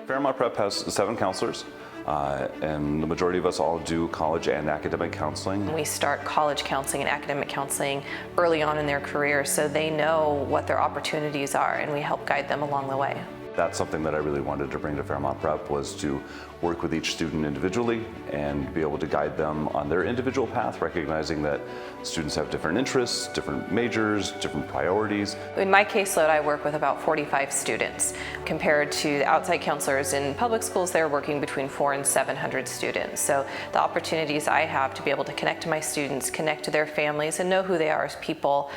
Fairmont Prep has 7 counselors, and the majority of us all do college and academic counseling. We start college counseling and academic counseling early on in their career so they know what their opportunities are, and we help guide them along the way. That's something that I really wanted to bring to Fairmont Prep, was to work with each student individually and be able to guide them on their individual path, recognizing that students have different interests, different majors, different priorities. In my caseload, I work with about 45 students. Compared to the outside counselors in public schools, they're working between 400 and 700 students. So the opportunities I have to be able to connect to my students, connect to their families, and know who they are as people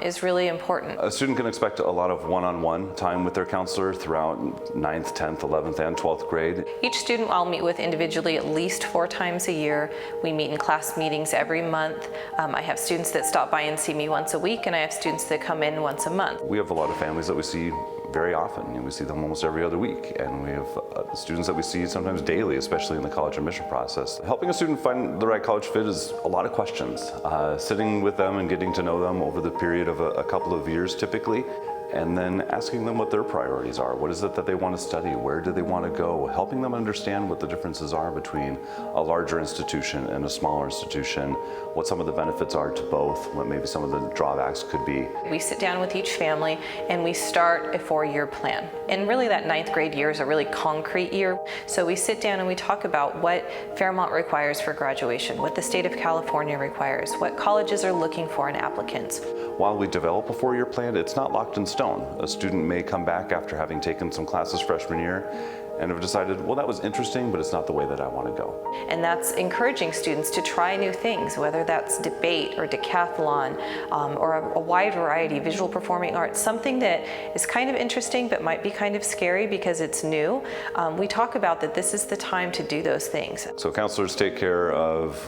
is really important. A student can expect a lot of one-on-one time with their counselor throughout 9th, 10th, 11th, and 12th grade. Each student I'll meet with individually at least 4 times a year. We meet in class meetings every month. I have students that stop by and see me once a week, and I have students that come in once a month. We have a lot of families that we see very often. We see them almost every other week, and we have students that we see sometimes daily, especially in the college admission process. Helping a student find the right college fit is a lot of questions. Sitting with them and getting to know them over the period of a couple of years typically, and then asking them what their priorities are. What is it that they want to study? Where do they want to go? Helping them understand what the differences are between a larger institution and a smaller institution, what some of the benefits are to both, what maybe some of the drawbacks could be. We sit down with each family and we start a 4-year plan. And really that 9th grade year is a really concrete year. So we sit down and we talk about what Fairmont requires for graduation, what the state of California requires, what colleges are looking for in applicants. While we develop a 4-year plan, it's not locked in stone. A student may come back after having taken some classes freshman year and have decided, well, that was interesting, but it's not the way that I want to go. And that's encouraging students to try new things, whether that's debate or decathlon or a wide variety, visual performing arts, something that is kind of interesting but might be kind of scary because it's new. We talk about that this is the time to do those things. So counselors take care of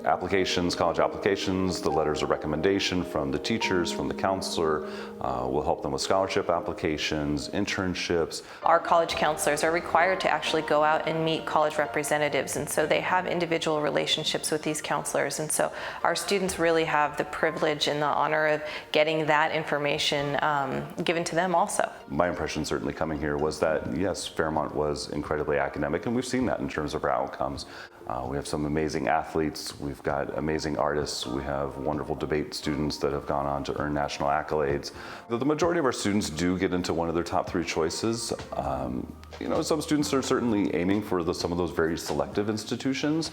applications, college applications, the letters of recommendation from the teachers, from the counselor. We'll help them with scholarship applications, internships. Our college counselors are required to actually go out and meet college representatives, and so they have individual relationships with these counselors, and so our students really have the privilege and the honor of getting that information given to them also. My impression certainly coming here was that yes, Fairmont was incredibly academic, and we've seen that in terms of our outcomes. We have some amazing athletes, we've got amazing artists, we have wonderful debate students that have gone on to earn national accolades. The majority of our students do get into one of their top 3 choices. Some students are certainly aiming for some of those very selective institutions,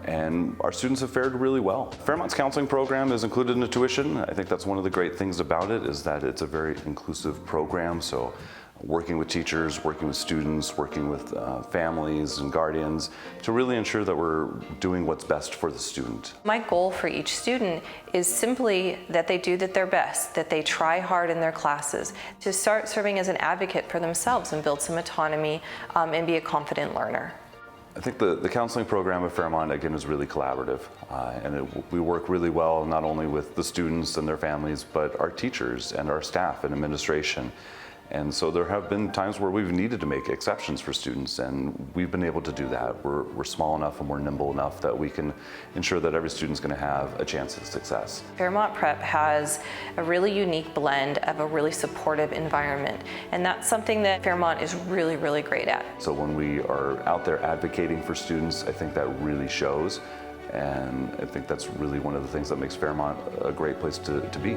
and our students have fared really well. Fairmont's counseling program is included in the tuition. I think that's one of the great things about it, is that it's a very inclusive program. So working with teachers, working with students, working with families and guardians to really ensure that we're doing what's best for the student. My goal for each student is simply that they do their best, that they try hard in their classes, to start serving as an advocate for themselves and build some autonomy and be a confident learner. I think the counseling program at Fairmont, again, is really collaborative, and we work really well not only with the students and their families, but our teachers and our staff and administration. And so there have been times where we've needed to make exceptions for students, and we've been able to do that. We're small enough and we're nimble enough that we can ensure that every student's going to have a chance at success. Fairmont Prep has a really unique blend of a really supportive environment, and that's something that Fairmont is really, really great at. So when we are out there advocating for students, I think that really shows, and I think that's really one of the things that makes Fairmont a great place to be.